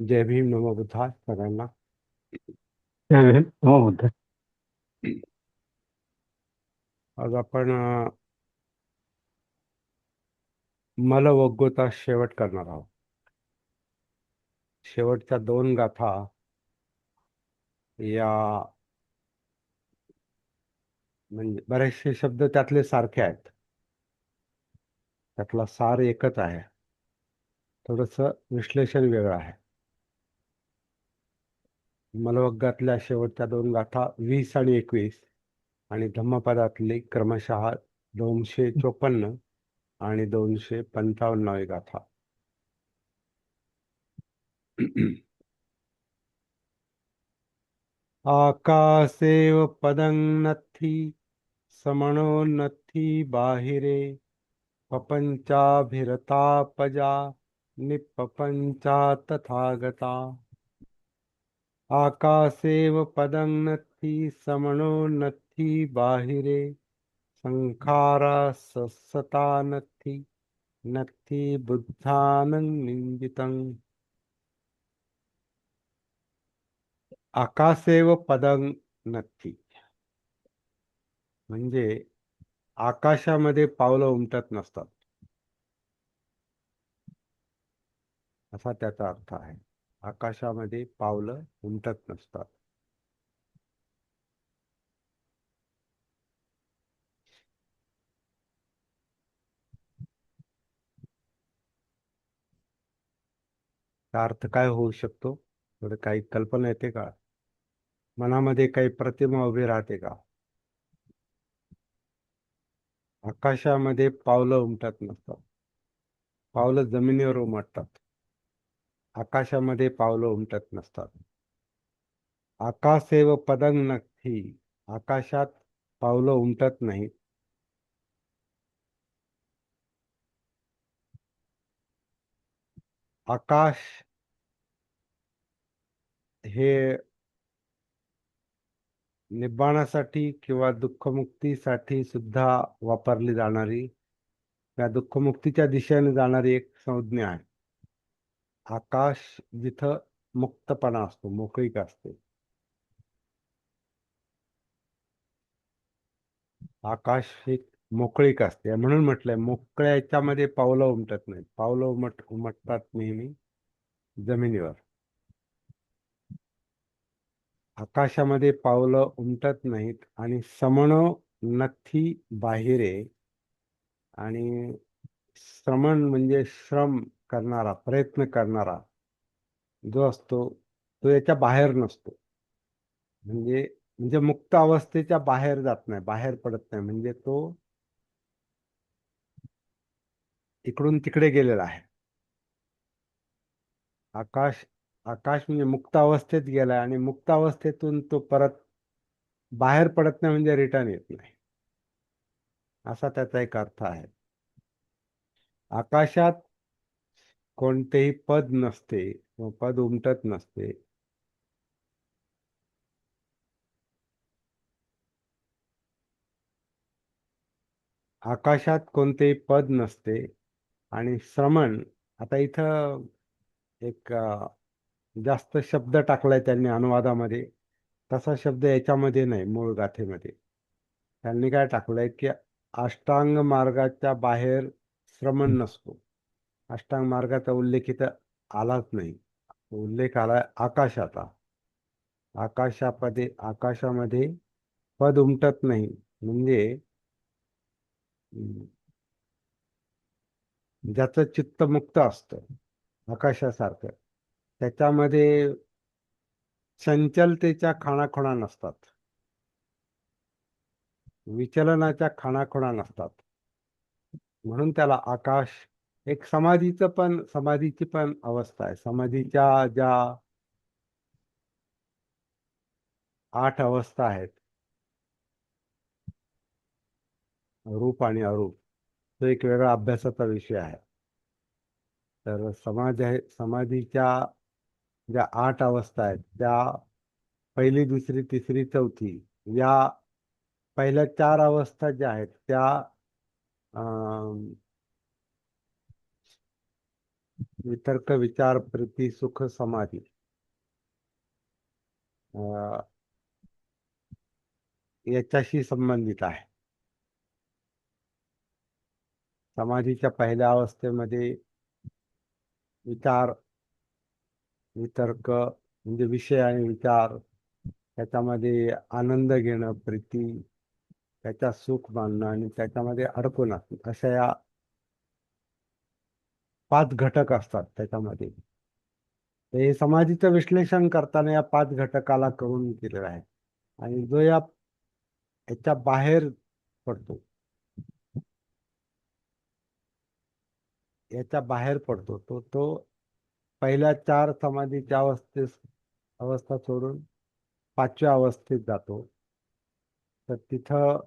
जय भीम नमो बुद्धाय सगळ्यांना. जय भीम नमो बुद्ध. आज आपण मलवग्गोचा शेवट करणार आहोत. शेवटच्या दोन गाथा या म्हणजे बरेचसे शब्द त्यातले सारखे आहेत. त्यातला सार एकच आहे. थोडंसं विश्लेषण वेगळं आहे. मलवग्गातल्या शेवटच्या दोन गाथा 20 आणि 21 आणि धम्मपदातली क्रमशः 254 आणि 255 गाथा. आकाशेव पदं नत्थि समणो नत्थि बाहिरे पपंचाभिरता पजा निपपंचा तथागता. आकाशेव पदं नत्थि समणो नत्थि बाहिरे संखारा सत्सता नत्थि नत्थि बुद्धानं निंदितं. आकाशेव पदं नत्थि म्हणजे आकाशामध्ये पावलं उमटत नसतात असा त्याचा अर्थ आहे. आकाशामध्ये पावलं उमटत नसतात. त्याचा अर्थ काय होऊ शकतो? थोडं काही कल्पना येते का? मनामध्ये काही प्रतिमा उभी राहते का? आकाशामध्ये पावलं उमटत नसतात. पावलं जमिनीवर उमटतात. आकाशामध्ये पावलं उमटत नसतात. आकाशेव पदं नक्की, आकाशात पावलं उमटत नाहीत. आकाश हे निब्बाणासाठी किंवा दुःखमुक्तीसाठी सुद्धा वापरली जाणारी, त्या दुःखमुक्तीच्या दिशेने जाणारी एक संज्ञा आहे. आकाश जिथं मुक्तपणा असतो, मोकळीक असते. आकाश हे मोकळीक असते म्हणून म्हटलंय मोकळ्या याच्यामध्ये पावलं उमटत नाहीत. पावलं उमटतात नेहमी जमिनीवर. आकाशामध्ये पावलं उमटत नाहीत आणि समणो नथी बाहिरे. आणि श्रमण म्हणजे श्रम करणारा, प्रयत्न करणारा जो असतो तो याच्या बाहेर नसतो. म्हणजे म्हणजे मुक्त अवस्थेच्या बाहेर जात नाही, बाहेर पडत नाही. म्हणजे तो इकडून तिकडे गेलेला आहे. आकाश आकाश म्हणजे मुक्त अवस्थेत गेलाय आणि मुक्त अवस्थेतून तो परत बाहेर पडत नाही, म्हणजे रिटर्न येत नाही, असा त्याचा एक अर्थ आहे. आकाशात कोणतेही पद नसते व पद उमटत नसते. आकाशात कोणतेही पद नसते आणि श्रमण, आता इथं एक जास्त शब्द टाकलाय त्यांनी अनुवादामध्ये. तसा शब्द याच्यामध्ये नाही, मूळ गाथेमध्ये. त्यांनी काय टाकलंय की अष्टांग मार्गाच्या बाहेर श्रमण नसतो. अष्टांग मार्गाचा उल्लेख इथं आलाच नाही. उल्लेख आलाय आकाशाचा. आकाशामध्ये पद उमटत नाही. म्हणजे ज्याचं चित्त मुक्त असतं आकाशासारखं, त्याच्यामध्ये चंचलतेच्या खाणाखुणा नसतात, विचलनाच्या खाणाखुणा नसतात. म्हणून त्याला आकाश, एक समाधीची पण अवस्था आहे. समाधीच्या ज्या 8 अवस्था आहेत, रूप आणि अरूप, तो एक वेगळा अभ्यासाचा विषय आहे. तर समाधीच्या ज्या 8 अवस्था आहेत, त्या पहिली, दुसरी, तिसरी, चौथी, या पहिल्या 4 अवस्था ज्या आहेत त्या वितर्क, विचार, प्रीती, सुख, समाधी अं, याच्याशी संबंधित आहे. समाधीच्या पहिल्या अवस्थेमध्ये विचार, वितर्क म्हणजे विषय आणि विचार, त्याच्यामध्ये आनंद घेणं, प्रीती, त्याच्यात सुख मानणं आणि त्याच्यामध्ये अडकून असणं, अशा या 5 घटक असतात त्याच्यामध्ये. हे समाधीचं विश्लेषण करताना या 5 घटकाला करून केलेलं आहे. आणि जो याच्या बाहेर पडतो, याच्या बाहेर पडतो तो पहिल्या 4 समाधीच्या अवस्था सोडून 5व्या अवस्थेत जातो. तर तिथं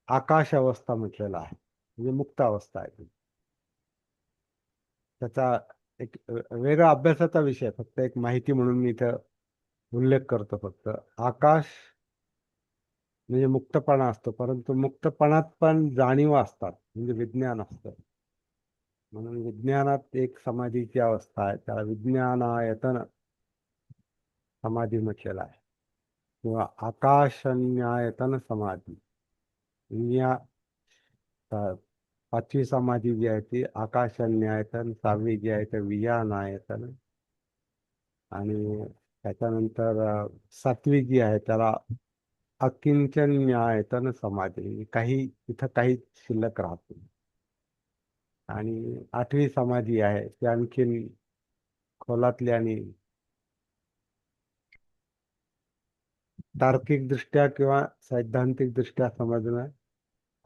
आकाश अवस्था म्हटलेला आहे, म्हणजे मुक्त अवस्था आहे ती. त्याचा एक वेगळा अभ्यासाचा विषय, फक्त एक माहिती म्हणून मी इथं उल्लेख करतो फक्त. आकाश म्हणजे मुक्तपणा असतो, परंतु मुक्तपणात पण जाणीवा असतात, म्हणजे विज्ञान असतं. म्हणून विज्ञानात एक समाधीची अवस्था आहे, त्याला विज्ञानायतन समाधी म्हटलेला आहे, किंवा आकाशन्यायतन समाधी. या 5वी समाधी जी आहे ती आकाशन्यायतन, 6वी जी आहे ती विज्ञानायतन, आणि त्याच्यानंतर 7वी जी आहे त्याला अकिंचन्यायतन समाधी. काही इथं काही शिल्लक राहत नाही. आणि 8वी समाधी आहे ती आणखीन खोलातली आणि तार्किक दृष्ट्या किंवा सैद्धांतिक दृष्ट्या समजणं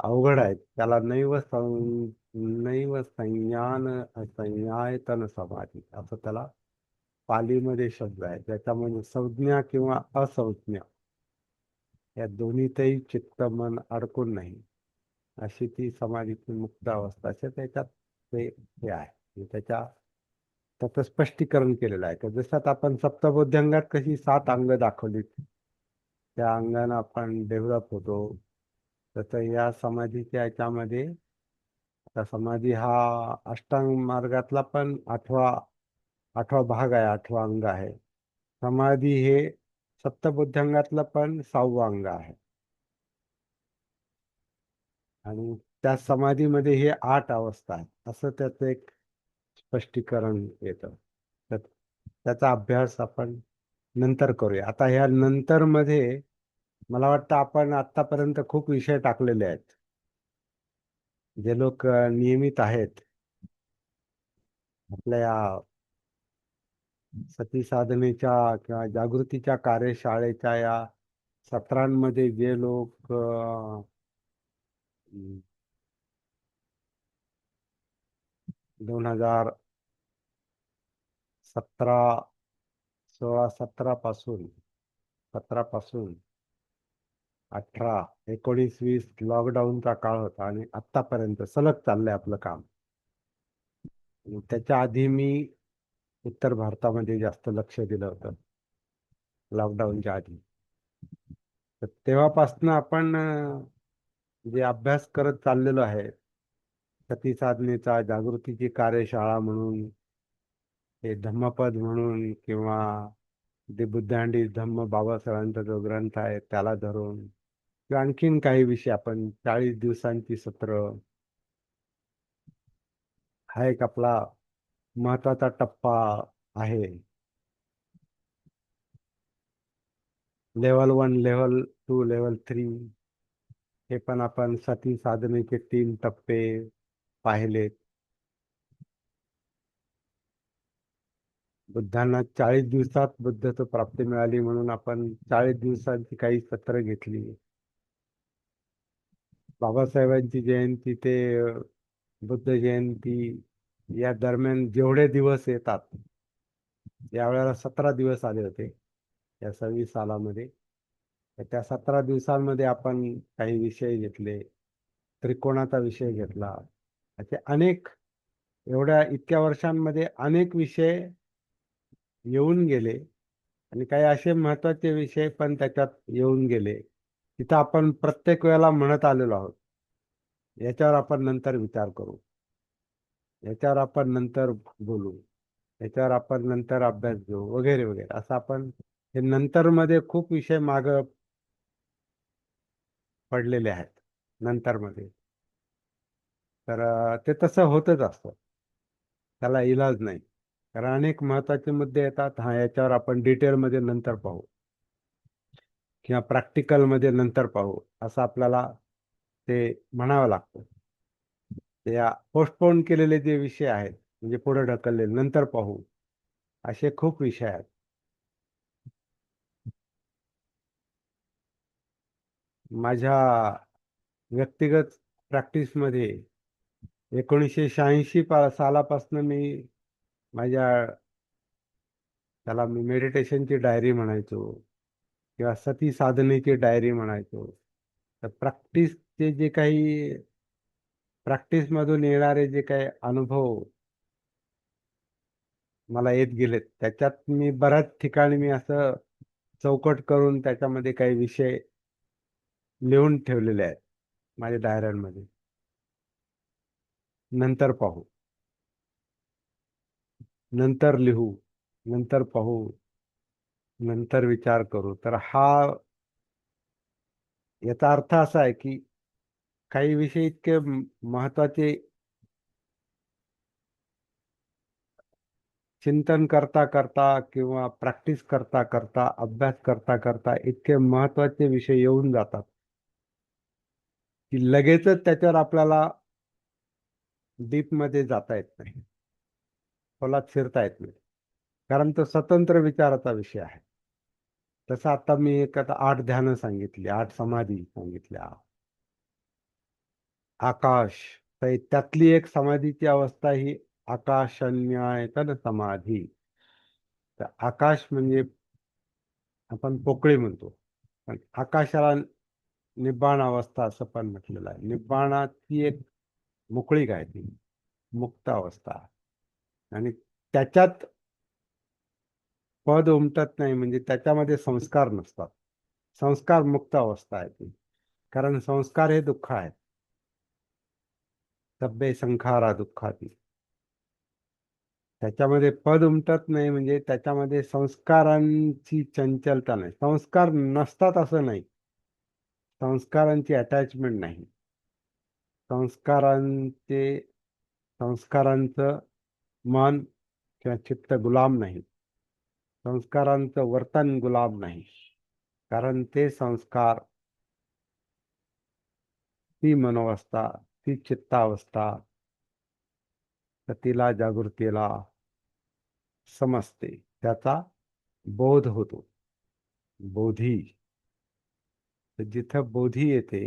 अवघड आहे. त्याला नैव संज्ञान असंज्ञायतन समाधी असं त्याला पालीमध्ये शब्द आहे. त्याच्यामध्ये संज्ञा किंवा असंज्ञा या दोन्हीतही चित्त मन अडकून नाही, अशी ती समाधीची मुक्त अवस्था असे त्याच्यात हे आहे. त्याचं स्पष्टीकरण केलेलं आहे. तर जसं आपण सप्तबोध्यांगात कशी 7 अंग दाखवली, त्या अंगानं आपण डेव्हलप होतो, तसं या समाधीच्या याच्यामध्ये, आता समाधी हा अष्टांग मार्गातला पण आठवा भाग आहे, 8वं अंग आहे. समाधी हे सप्तबुद्ध्यांगातलं पण 6वं अंग आहे. आणि त्या समाधीमध्ये हे 8 अवस्था आहेत, असं त्याचं एक स्पष्टीकरण येतं. तर त्याचा अभ्यास आपण नंतर करूया. आता ह्या नंतर मध्ये मला वाटतं आपण आतापर्यंत खूप विषय टाकलेले आहेत. जे लोक नियमित आहेत आपल्या या सती साधनेच्या किंवा जागृतीच्या कार्यशाळेच्या या सत्रांमध्ये, जे लोक 2017, 16, 17 पासून 18, 19, 20 लॉकडाऊनचा काळ होता आणि आत्तापर्यंत सलग चाललंय आपलं काम. त्याच्या आधी मी उत्तर भारतामध्ये जास्त लक्ष दिलं होतं, लॉकडाऊनच्या आधी. तर तेव्हापासून आपण जे अभ्यास करत चाललेलो आहे, सती साधनेचा, जागृतीची कार्यशाळा म्हणून, हे धम्मपद म्हणून, किंवा जे बुद्धांडी धम्म बाबासाहेबांचा जो ग्रंथ आहे त्याला धरून, किंवा आणखीन काही विषय, आपण 40 दिवसांची सत्र हा एक आपला महत्वाचा टप्पा आहे. लेवल 1, लेवल 2, लेवल 3 हे पण आपण सती साधनेचे 3 टप्पे पाहिलेत. बुद्धांना 40 दिवसात बुद्धत्व प्राप्ती मिळाली म्हणून आपण 40 दिवसांची काही सत्र घेतली. बाबासाहेबांची जयंती ते बुद्ध जयंती या दरम्यान जेवढे दिवस येतात, यावेळेला 17 दिवस आले होते या 26 सालामध्ये. तर त्या 17 दिवसांमध्ये आपण काही विषय घेतले. त्रिकोणाचा विषय घेतला. असे अनेक, एवढ्या इतक्या वर्षांमध्ये अनेक विषय येऊन गेले, आणि काही असे महत्वाचे विषय पण त्याच्यात येऊन गेले, तिथं आपण प्रत्येक वेळेला म्हणत आलेलो आहोत. याच्यावर आपण नंतर विचार करू, याच्यावर आपण नंतर बोलू, याच्यावर आपण नंतर अभ्यास घेऊ, वगैरे वगैरे, असं आपण हे नंतर मध्ये खूप विषय माग पडलेले आहेत नंतर मध्ये. तर ते तसं होतच असतं, त्याला इलाज नाही. कारण अनेक महत्वाचे मुद्दे येतात, हा याच्यावर आपण डिटेलमध्ये नंतर पाहू किंवा प्रॅक्टिकलमध्ये नंतर पाहू, असं आपल्याला ते म्हणावं लागतं. ते पोस्टपोन केलेले जे विषय आहेत, म्हणजे पुढे ढकललेले, नंतर पाहू, असे खूप विषय आहेत. माझ्या व्यक्तिगत प्रॅक्टिसमध्ये 1986 सालापासून मी माझ्या, त्याला मी मेडिटेशनची डायरी म्हणायचो किंवा सती साधनेची डायरी म्हणायचो. तर प्रॅक्टिसचे जे काही, प्रॅक्टिसमधून येणारे जे काही अनुभव मला येत गेलेत, त्याच्यात मी बऱ्याच ठिकाणी मी असं चौकट करून त्याच्यामध्ये काही विषय लिहून ठेवलेले आहेत माझ्या डायऱ्यांमध्ये. नंतर पाहू, नंतर लिहू, नंतर पाहू, नंतर विचार करू. तर हा, याचा अर्थ असा आहे की काही विषय इतके महत्वाचे, चिंतन करता करता किंवा प्रॅक्टिस करता करता, अभ्यास करता करता इतके महत्वाचे विषय येऊन जातात की लगेचच त्याच्यावर आपल्याला डीप मध्ये जाता येत नाही, खोलात शिरता येत नाही, कारण तो स्वतंत्र विचाराचा विषय आहे. तसं आता मी एक, आता 8 ध्यानं सांगितली, 8 समाधी सांगितल्या, आकाश, तर त्यातली एक समाधीची अवस्था ही आकाशन्यायतन समाधी. तर आकाश म्हणजे आपण पोकळी म्हणतो, पण आकाशाला निब्बाण अवस्था असं पण म्हटलेलं आहे. निब्बाणाची एक मोकळीक आहे, ती मुक्त अवस्था आहे. आणि त्याच्यात पद उमटत नाही, म्हणजे त्याच्यामध्ये संस्कार नसतात, संस्कार मुक्त अवस्था आहे ती. कारण संस्कार हे दुःख आहेत, सभ्य संखारा दुःखाती. त्याच्यामध्ये पद उमटत नाही, म्हणजे त्याच्यामध्ये संस्कारांची चंचलता नाही. संस्कार नसतात असं नाही, संस्कारांची अटॅचमेंट नाही, संस्कारांचे, संस्कारांचं मन किंवा चित्त गुलाम नाही, संस्कारांचं वर्तन गुलाम नाही. कारण ते संस्कार, ती मनोवस्था, ती चित्तावस्था सतीला, जागृतीला समजते, त्याचा बोध होतो, बोधी. तर जिथं बोधी येते,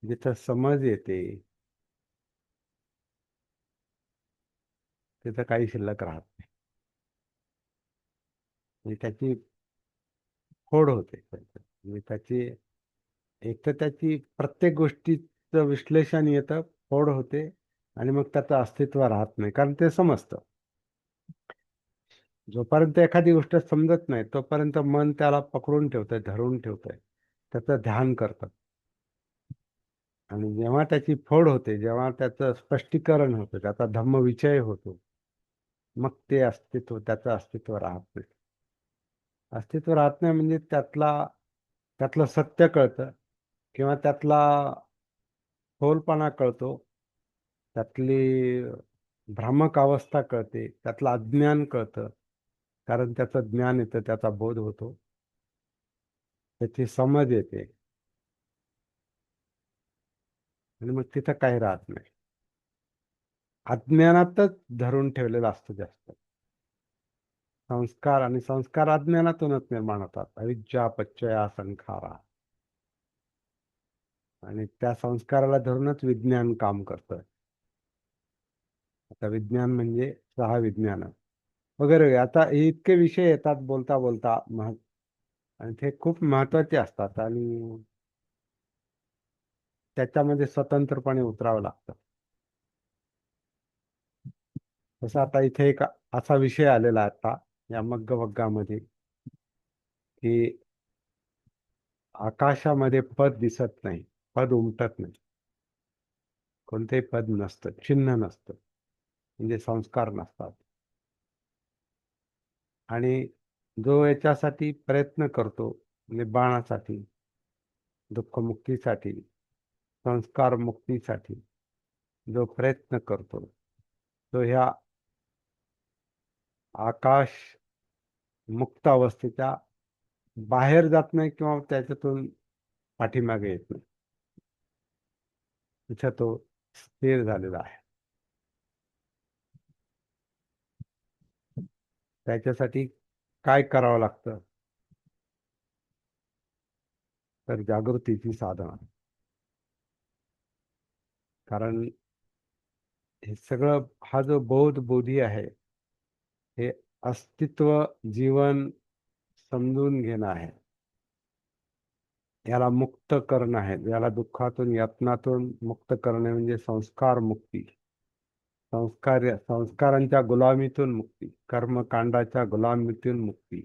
जिथं समज येते, तिथं काही शिल्लक राहत नाही, म्हणजे त्याची फोड होते. म्हणजे त्याची, एक तर त्याची प्रत्येक गोष्टीचं विश्लेषण येतं, फोड होते, आणि मग त्याचं अस्तित्व राहत नाही, कारण ते समजतं. जोपर्यंत एखादी गोष्ट समजत नाही, तोपर्यंत मन त्याला पकडून ठेवतंय, धरून ठेवतंय, त्याचं ध्यान करतं. आणि जेव्हा त्याची फोड होते, जेव्हा त्याचं स्पष्टीकरण होतं, त्याचा धम्मविचय होतो, मग ते अस्तित्व, त्याचं अस्तित्व राहत नाही. अस्तित्व राहत नाही म्हणजे त्यातलं सत्य कळतं, किंवा त्यातला खोलपणा कळतो, त्यातली भ्रामक अवस्था कळते, त्यातलं अज्ञान कळतं, कारण त्याचं ज्ञान येतं, त्याचा बोध होतो, त्याची समज येते, आणि मग तिथं काही राहत नाही. अज्ञानातच धरून ठेवलेलं असतं जास्त संस्कार, आणि संस्कार अज्ञानातूनच निर्माण होतात. अविद्या पच्चया संखारा, आणि त्या संस्काराला धरूनच विज्ञान काम करतं. आता विज्ञान म्हणजे 6 विज्ञान वगैरे, आता हे इतके विषय येतात बोलता बोलता, आणि ते खूप महत्वाचे असतात, आणि त्याच्यामध्ये स्वतंत्रपणे उतरावं लागतं. तसं आता इथे एक असा विषय आलेला आहे आता या मग्गमग्गामध्ये, की आकाशामध्ये पद दिसत नाही, पद उमटत नाही. कोणतेही पद नसतं, चिन्ह नसतं, म्हणजे संस्कार नसतात. आणि जो याच्यासाठी प्रयत्न करतो, निब्बाणासाठी, दुःखमुक्तीसाठी, संस्कार मुक्तीसाठी जो प्रयत्न करतो, तो ह्या आकाश मुक्त अवस्थेच्या बाहेर जात नाही किंवा त्याच्यातून पाठीमागे येत नाही. तिथं तो स्थिर झालेला आहे. त्याच्यासाठी काय करावं लागतं? तर जागृतीची साधना. कारण हे सगळं, हा जो बोधी आहे, हे अस्तित्व, जीवन समजून घेणं आहे. याला मुक्त करणं आहे. याला दुःखातून, यातनातून मुक्त करणे म्हणजे संस्कार मुक्ती. संस्कारांच्या गुलामीतून मुक्ती, कर्मकांडाच्या गुलामीतून मुक्ती,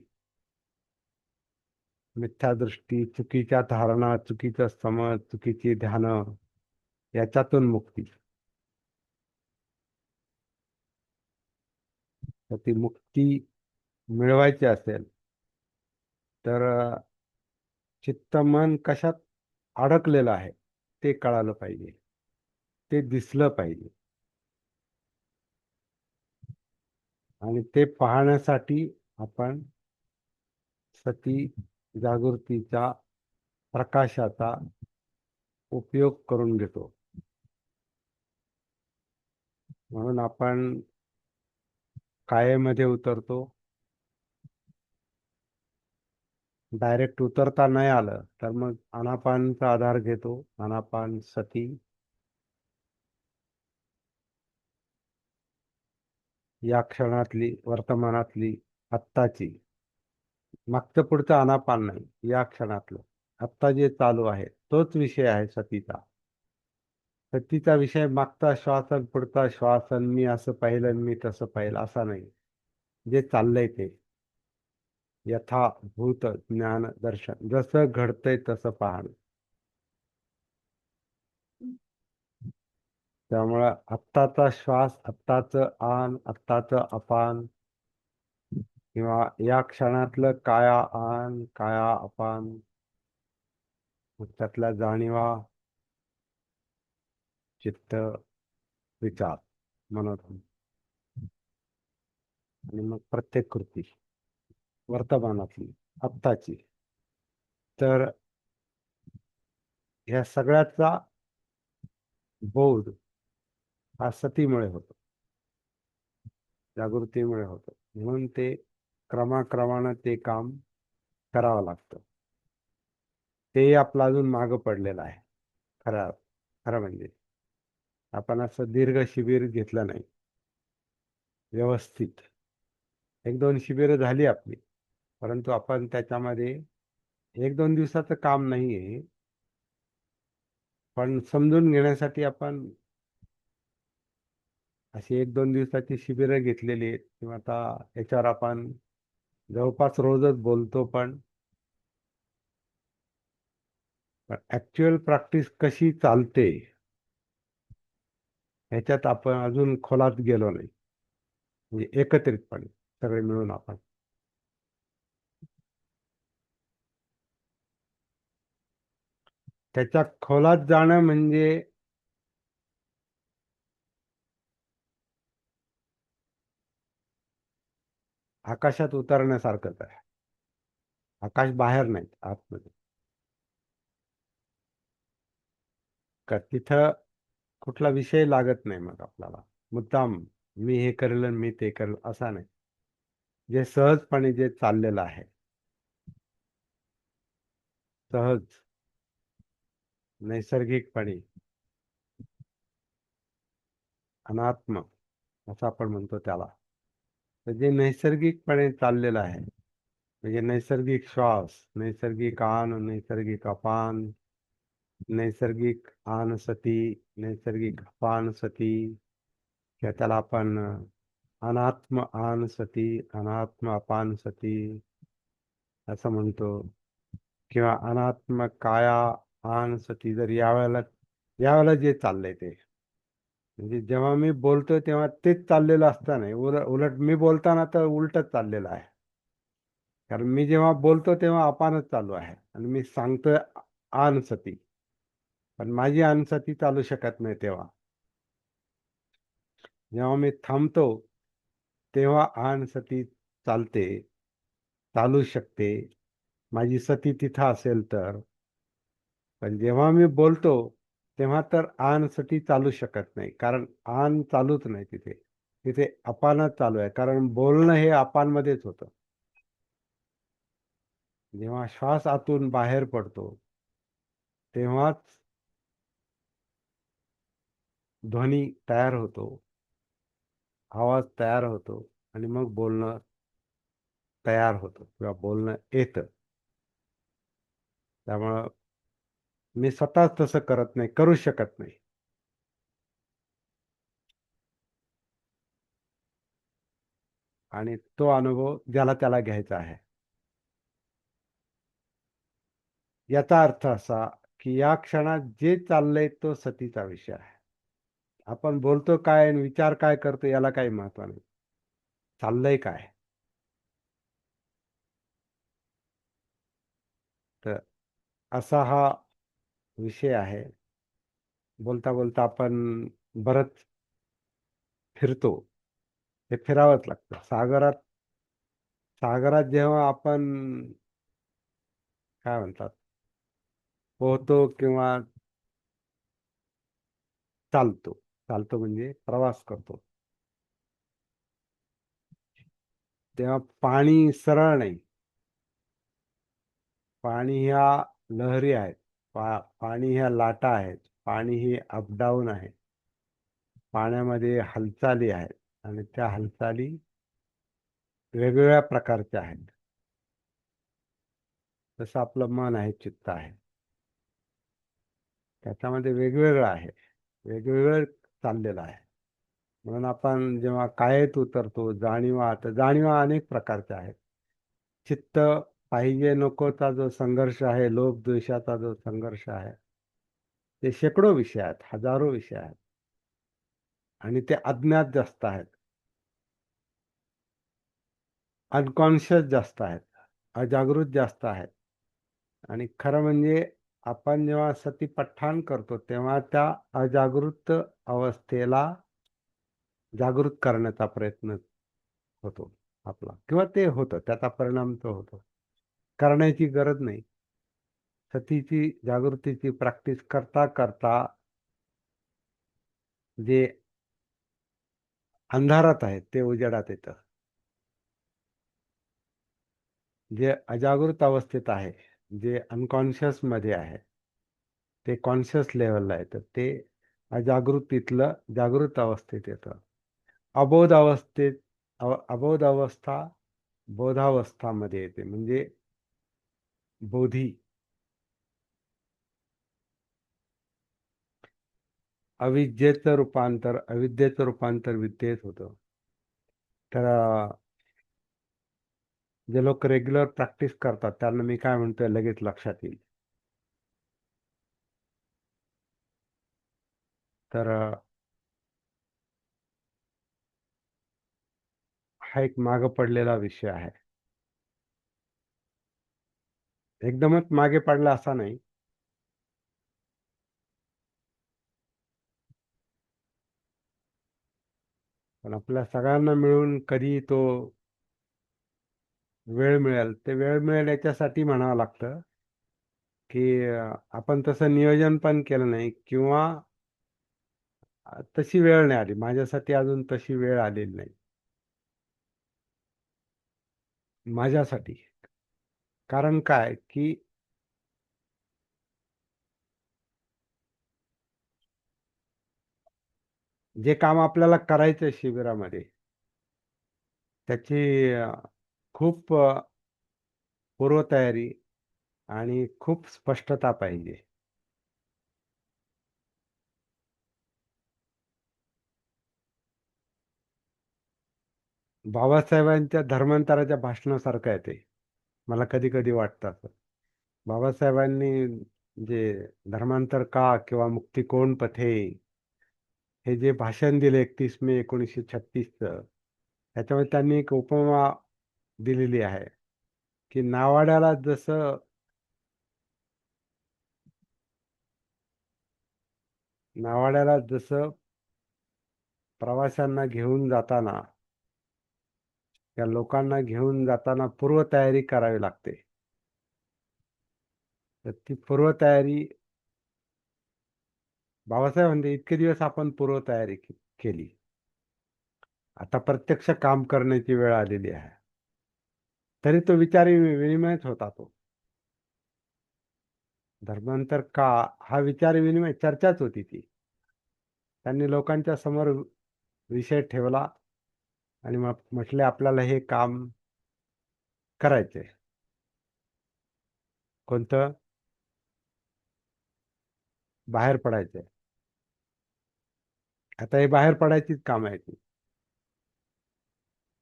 मिथ्यादृष्टी, चुकीच्या धारणा, चुकीचं समज, चुकीची ध्यान, याच्यातून मुक्ती. तर ती मुक्ती मिळवायची असेल तर चित्त मन कशात अडकलेलं आहे ते कळालं पाहिजे, ते दिसलं पाहिजे. आणि ते पाहण्यासाठी आपण सती जागृतीच्या प्रकाशाचा उपयोग करून घेतो. म्हणून आपण कायेमध्ये उतरतो. डायरेक्ट उतरता नाही आलं तर मग आनापानचा आधार घेतो. आनापान सती या क्षणातली, वर्तमानातली, आत्ताची, मागचं पुढचं आनापान नाही, या क्षणातलं आत्ता जे चालू आहे तोच विषय आहे सतीचा. सतीचा विषय मागचा श्वासन, पुढचा श्वासन, मी असं पाहिलं, मी तसं पाहिलं, असा नाही. जे चाललंय ते यथाभूत ज्ञान दर्शन, जसं घडतंय तसं पाहणं. त्यामुळं आत्ताचा श्वास, आत्ताचं आन, आत्ताचं अपान, किंवा या क्षणातलं काया आन, काया अपान, मग त्यातल्या जाणीवा, चित्त, विचार, मनोधन, आणि मग प्रत्येक कृती वर्तमानातली, आत्ताची. तर ह्या सगळ्याचा बोध हा सतीमुळे होतो, जागृतीमुळे होतो. म्हणून ते क्रमाक्रमानं ते काम करावं लागतं. ते आपलं अजून मागं पडलेलं आहे. खरं खरं म्हणजे आपण असं दीर्घ शिबिर घेतलं नाही व्यवस्थित. एक दोन शिबिरं झाली आपली, परंतु आपण त्याच्यामध्ये एक दोन दिवसाचं काम नाही आहे, पण समजून घेण्यासाठी आपण अशी एक दोन दिवसाची शिबिरं घेतलेली आहेत. किंवा आता याच्यावर आपण जवळपास रोजच बोलतो. पण ऍक्च्युअल प्रॅक्टिस कशी चालते ह्याच्यात आपण अजून खोलात गेलो नाही. म्हणजे एकत्रितपणे सगळे मिळून आपण त्याच्या खोलात जाणं म्हणजे आकाशात उतरण्यासारखंच आहे. आकाश बाहेर नाही, आतमध्ये. का तिथं कुठला विषय लागत नाही मग आपल्याला मुद्दाम, मी हे करेल आणि मी ते करेल असा नाही. जे सहजपणे जे चाललेलं आहे, सहज, नैसर्गिकपणे, अनात्म असं आपण म्हणतो त्याला. तर जे नैसर्गिकपणे चाललेलं आहे, म्हणजे नैसर्गिक श्वास, नैसर्गिक आन, नैसर्गिक अपान, नैसर्गिक आन सती, नैसर्गिक अपान सती, किंवा त्याला आपण अनात्म आन सती, अनात्म अपान सती असं म्हणतो. किंवा अनात्म काया आन सती. जर यावेळेला जे चाललंय ते म्हणजे जेव्हा मी बोलतोय तेव्हा तेच चाललेलं असतं नाही, उलट मी बोलताना तर उलटच चाललेलं आहे. कारण मी जेव्हा बोलतो तेव्हा अपानच चालू आहे आणि मी सांगतोय आनसती, पण माझी आनसती चालू शकत नाही तेव्हा. जेव्हा मी थांबतो तेव्हा आनसती चालते, चालू शकते, माझी सती तिथं असेल तर. पण जेव्हा मी बोलतो तेव्हा तर आनसती चालू शकत नाही, कारण आन चालूच नाही तिथे. तिथे अपानच चालू आहे, कारण बोलणं हे अपानमध्येच होतं. जेव्हा श्वास आतून बाहेर पडतो तेव्हाच ध्वनी तयार होतो, आवाज तयार होतो आणि मग बोलणं तयार होतं किंवा बोलणं येतं. त्यामुळं मी स्वतःच तसं करत नाही, करू शकत नाही. आणि तो अनुभव ज्याला त्याला घ्यायचा आहे. याचा अर्थ असा की या क्षणात जे चाललंय तो सतीचा विषय आहे. आपण बोलतो काय आणि विचार काय करतो याला काही महत्व नाही. चाललंय काय? तर असा हा विषय आहे. बोलता बोलता आपण बरंच फिरतो. ते फिरावंच लागतं. सागरात सागरात जेव्हा आपण काय म्हणतात, पोहतो किंवा चालतो. चालतो म्हणजे प्रवास करतो. तेव्हा पाणी सरळ नाही. पाणी ह्या लहरी आहेत. पाणी ह्या लाटा आहेत. पाणी ही अपडाऊन आहे. पाण्यामध्ये हालचाली आहेत आणि त्या हालचाली वेगवेगळ्या प्रकारच्या आहेत. जसं आपलं मन आहे, चित्त आहे. त्याच्यामध्ये वेगवेगळं आहे. वेगवेगळं चाललेलं आहे. म्हणून आपण जेव्हा कायेत उतरतो, तर जाणीवा अनेक प्रकारच्या आहेत. चित्त पाहिजे नकोचा जो संघर्ष आहे, लोभ द्वेषाचा जो संघर्ष आहे, ते शेकडो विषय आहेत, हजारो विषय आहेत. आणि ते अज्ञात जास्त आहेत, अनकॉन्शियस जास्त आहेत, अजागृत जास्त आहेत. आणि खरं म्हणजे आपण जेव्हा सतीपठ्ठाण करतो तेव्हा त्या अजागृत अवस्थेला जागृत करण्याचा प्रयत्न होतो आपला, किंवा ते होतं, त्याचा परिणाम तो होतो. करण्याची गरज नाही. सतीची जागृतीची प्रॅक्टिस करता करता जे अंधारात आहे ते उजेडात येतं. जे अजागृत अवस्थेत आहे, जे अनकॉन्शियस मध्ये आहे, ते कॉन्शियस लेवलला येतं. ते अजागृतीतलं जागृत अवस्थेत येतं. अबोध अवस्थेत अबोध अवस्था बोधावस्थामध्ये येते, म्हणजे बोधी. अविद्येचं रूपांतर विद्येत होतं. तर जे लोक रेग्युलर प्रॅक्टिस करतात त्यांना मी काय म्हणतोय लगेच लक्षात येईल. तर हा एक मागं पडलेला विषय आहे. एकदमच मागे पडला असा नाही. पण आपल्या सगळ्यांना मिळून कधी तो वेळ मिळेल, ते वेळ मिळेल याच्यासाठी म्हणावं लागतं की आपण तसं नियोजन पण केलं नाही, किंवा तशी वेळ नाही आली. माझ्यासाठी अजून तशी वेळ आलेली नाही माझ्यासाठी. कारण काय की जे काम आपल्याला करायचं शिबिरामध्ये, त्याची खूप पूर्वतयारी आणि खूप स्पष्टता पाहिजे. बाबासाहेबांच्या धर्मांतराच्या भाषणासारखं आहे ते. मला कधी कधी वाटतं असं. बाबासाहेबांनी जे धर्मांतर का किंवा मुक्ती कोण पथे, हे जे भाषण दिलं 31 मे 1936चं, त्याच्यामध्ये त्यांनी एक उपमा दिलेली आहे की नावाड्याला जसं प्रवाशांना घेऊन जाताना, या लोकांना घेऊन जाताना पूर्वतयारी करावी लागते. तर ती पूर्वतयारी बाबासाहेब म्हणते, इतके दिवस आपण पूर्वतयारी केली, आता प्रत्यक्ष काम करण्याची वेळ आलेली आहे. तरी तो विचारी विनिमयच होता. तो धर्मांतर का हा विचार विनिमय चर्चाच होती ती. त्यांनी लोकांच्या समोर विषय ठेवला आणि मग म्हटले आपल्याला हे काम करायचंय. कोणतं? बाहेर पडायचंय. आता हे बाहेर पडायचीच काम आहे ती.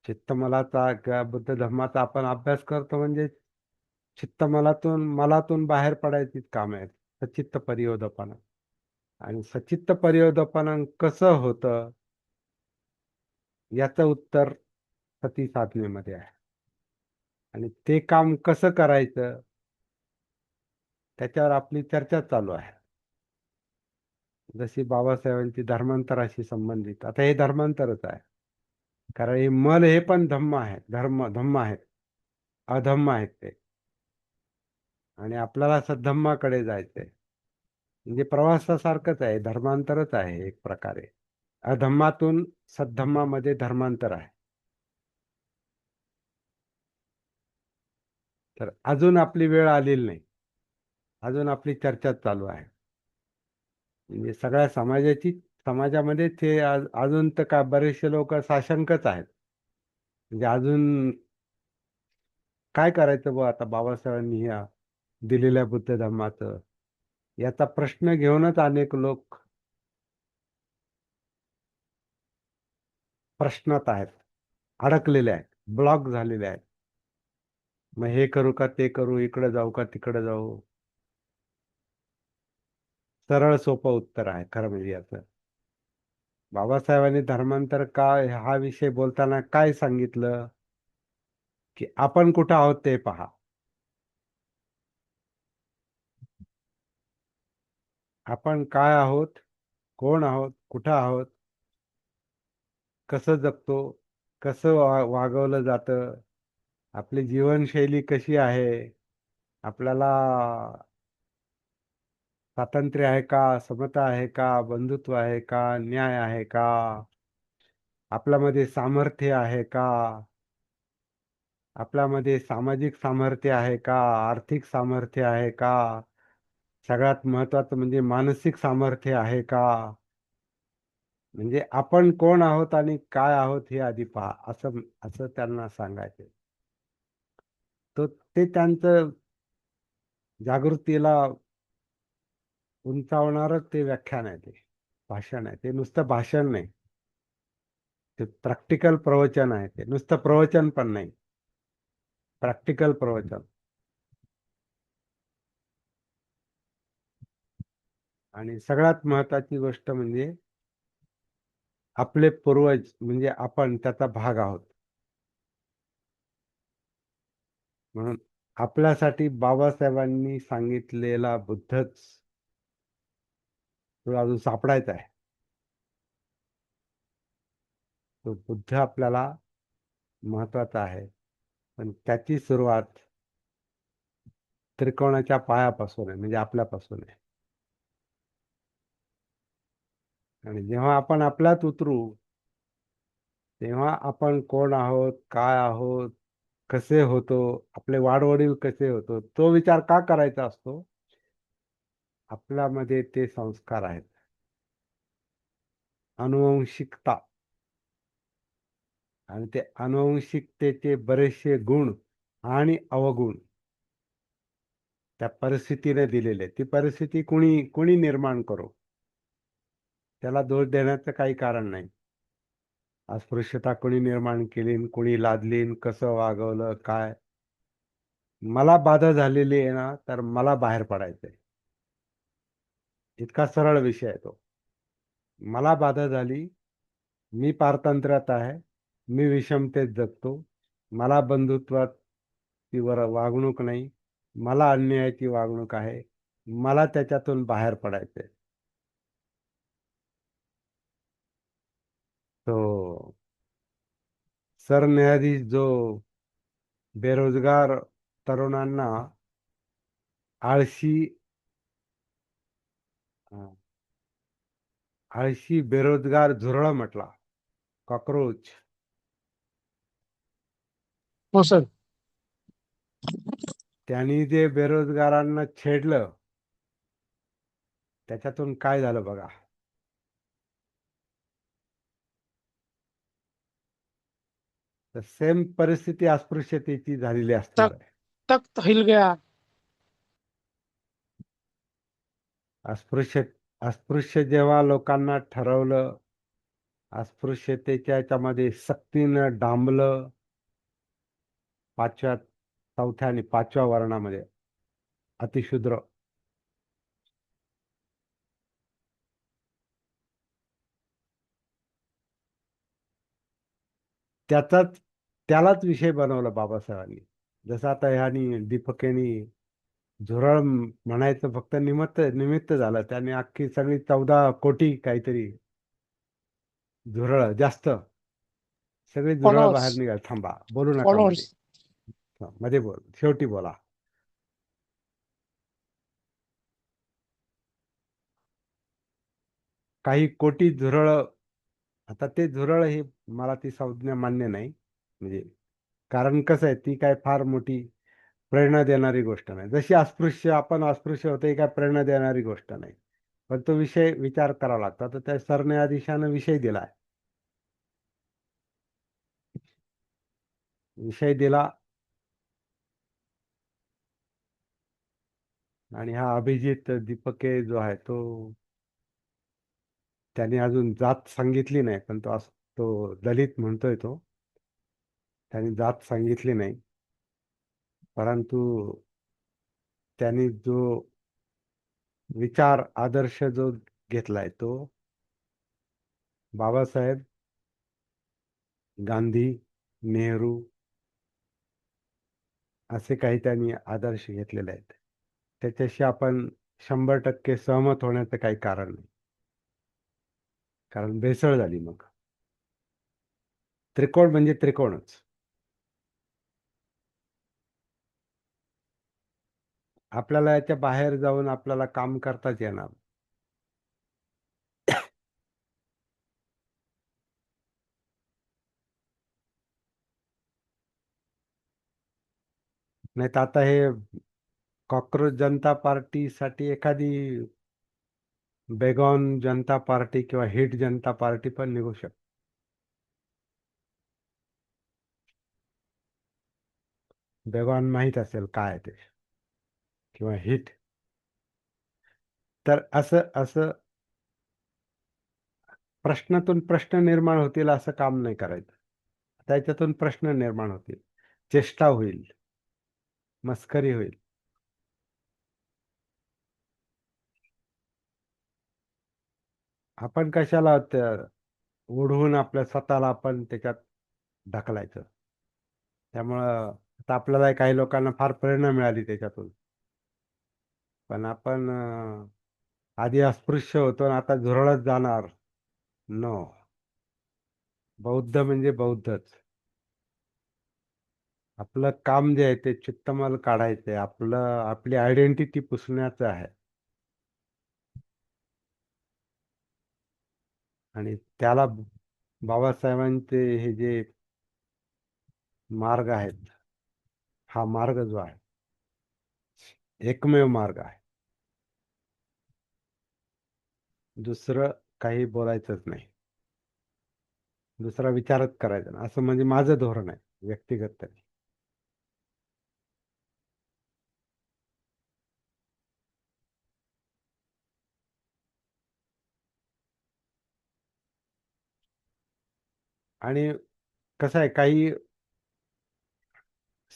चित्तमलाचा किंवा बुद्ध धर्माचा आपण अभ्यास करतो म्हणजे मलातून बाहेर पडायचीच काम आहे. सचित्त परियोदापना. आणि सचित्त परियोदापना कसं होतं याचं उत्तर सती साधनेमध्ये आहे. आणि ते काम कसं करायचं त्याच्यावर आपली चर्चा चालू आहे. जशी बाबासाहेबांची धर्मांतराशी संबंधित, आता हे धर्मांतरच आहे. कारण हे मल हे पण धम्म आहे, धम्म आहेत, अधम्म आहेत ते. आणि आपल्याला सद्धम्माकडे जायचंय. म्हणजे प्रवासासारखंच आहे, धर्मांतरच आहे एक प्रकारे. अधम्मातून सद्धम्मामध्ये धर्मांतर आहे. तर अजून आपली वेळ आलेली नाही, अजून आपली चर्चा चालू आहे. म्हणजे सगळ्या समाजामध्ये ते अजून तर का बरेचसे लोक साशंकच आहेत. म्हणजे अजून काय करायचं बुवा आता बाबासाहेबांनी या दिलेल्या बुद्ध धर्माचं, याचा प्रश्न घेऊनच अनेक लोक प्रश्नात आहेत, अडकलेले आहेत, ब्लॉक झालेले आहेत. मग हे करू का ते करू, इकडे जाऊ का तिकडे जाऊ. सरळ सोपं उत्तर आहे खरं म्हणजे याचं. बाबासाहेबांनी धर्मांतर का हा विषय बोलताना काय सांगितलं की आपण कुठं आहोत ते पहा. आपण काय आहोत, कोण आहोत, कुठं आहोत, कसं जगतो, कसं वागवलं जातं, आपली जीवनशैली कशी आहे, आपल्याला स्वातंत्र्य आहे का, समता आहे का, बंधुत्व आहे का, न्याय आहे का, आपल्यामध्ये सामर्थ्य आहे का, आपल्यामध्ये सामाजिक सामर्थ्य आहे का, आर्थिक सामर्थ्य आहे का, सगळ्यात महत्वाचं म्हणजे मानसिक सामर्थ्य आहे का. म्हणजे आपण कोण आहोत आणि काय आहोत हे आधी पहा, असं असं त्यांना सांगायचे. तो ते त्यांचं जागृतीला उंचावणारच ते व्याख्यान आहे, ते भाषण आहे. ते नुसतं भाषण नाही, ते प्रॅक्टिकल प्रवचन आहे. ते नुसतं प्रवचन पण नाही, प्रॅक्टिकल प्रवचन. आणि सगळ्यात महत्वाची गोष्ट म्हणजे आपले पूर्वज म्हणजे आपण त्याचा भाग आहोत. म्हणून आपल्यासाठी बाबासाहेबांनी सांगितलेला बुद्धच तो अजून सापडायचा आहे. तो बुद्ध आपल्याला महत्वाचा आहे, पण त्याची सुरुवात त्रिकोणाच्या पायापासून आहे, म्हणजे आपल्यापासून आहे. आणि जेव्हा आपण आपल्यात उतरू तेव्हा आपण कोण आहोत, काय आहोत, कसे होतो, आपले वाडवडील कसे होतो, तो विचार का करायचा असतो. आपल्यामध्ये ते संस्कार आहेत, अनुवंशिकता. आणि ते अनुवंशिकतेचे बरेचसे गुण आणि अवगुण त्या परिस्थितीने दिलेले. ती परिस्थिती कुणी कुणी निर्माण करो, त्याला दोष देण्याचं काही कारण नाही. अस्पृश्यता कोणी निर्माण केली, कोणी लादली, कसं वागवलं, काय. मला बाधा झालेली आहे ना, तर मला बाहेर पडायचंय. इतका सरळ विषय आहे तो. मला बाधा झाली, मी पारतंत्र्यात आहे, मी विषमतेत जगतो, मला बंधुत्वात ती वागणूक नाही, मला अन्यायाची वागणूक आहे, मला त्याच्यातून बाहेर पडायचंय. तो सरन्यायाधीश जो बेरोजगार तरुणांना आळशी अं, आळशी बेरोजगार झुरळ म्हटला, कॉक्रोच. हो सर. त्यांनी जे बेरोजगारांना छेडलं त्याच्यातून काय झालं बघा. तर सेम परिस्थिती अस्पृश्यतेची झालेली असणार तक आहे. तख्त हिल गया. अस्पृश्य अस्पृश्य जेव्हा लोकांना ठरवलं, अस्पृश्यतेच्या याच्यामध्ये सक्तीनं डांबलं, चौथ्या आणि पाचव्या वर्णामध्ये अतिशूद्र, त्याचाच त्यालाच विषय बनवला बाबासाहेबांनी. जसं आता ह्यानी दीपकेनी झुरळ म्हणायचं फक्त निमित्त निमित्त झालं, त्याने अख्खी सगळी 14 कोटी काहीतरी झुरळ जास्त सगळे झुरळ फॉलोअर्स. बाहेर निघाल. थांबा, बोलू नका मध्ये. फॉलोअर्स. मध्ये बोल, शेवटी बोला. काही कोटी झुरळ. आता ते झुरळ हे मला ती संज्ञा मान्य नाही, म्हणजे कारण कसं आहे, ती काय फार मोठी प्रेरणा देणारी गोष्ट नाही. जशी अस्पृश्य आपण अस्पृश्य होते, ही काय प्रेरणा देणारी गोष्ट नाही. पण तो विषय विचार करावा लागतो. तर त्या सरन्यायाधीशानं विषय दिलाय, विषय दिला, आणि हा अभिजित दीपके जो आहे तो, त्याने अजून जात सांगितली नाही, पण तो दलित म्हणतोय. त्याने जात सांगितली नाही, परंतु त्यांनी जो विचार आदर्श जो घेतलाय तो बाबासाहेब, गांधी, नेहरू असे काही त्यांनी आदर्श घेतलेले आहेत. त्याच्याशी आपण 100% सहमत होण्याचं काही कारण नाही, कारण भेसळ झाली. मग त्रिकोण म्हणजे त्रिकोणच. आपल्याला याच्या बाहेर जाऊन आपल्याला काम करताच येणार नाही. तर आता हे कॉक्रोच जनता पार्टीसाठी एखादी बेगॉन जनता पार्टी किंवा हिट जनता पार्टी पण निघू शकते. बेगॉन माहीत असेल काय ते, किंवा हिट. तर असं असं प्रश्नातून प्रश्न निर्माण होतील असं काम नाही करायचं. त्याच्यातून प्रश्न निर्माण होतील, चेष्टा होईल, मस्करी होईल. आपण कशाला ओढवून आपल्या स्वतःला आपण त्याच्यात ढकलायचं. त्यामुळं आता आपल्याला काही लोकांना फार प्रेरणा मिळाली त्याच्यातून. पण आपण आधी अस्पृश्य होतो आणि आता झुरळत जाणार. नो. बौद्ध म्हणजे बौद्धच. आपलं काम जे आहे ते चित्तमल काढायचंय, आपली आयडेंटिटी पुसण्याचं आहे. आणि त्याला बाबासाहेबांचे हे जे मार्ग आहेत, हा मार्ग जो आहे एकमेव मार्ग आहे. दुसरं काही बोलायचंच नाही, दुसरा विचारच करायचा नाही, असं म्हणजे माझं धोरण आहे व्यक्तिगत तरी. आणि कसं आहे, काही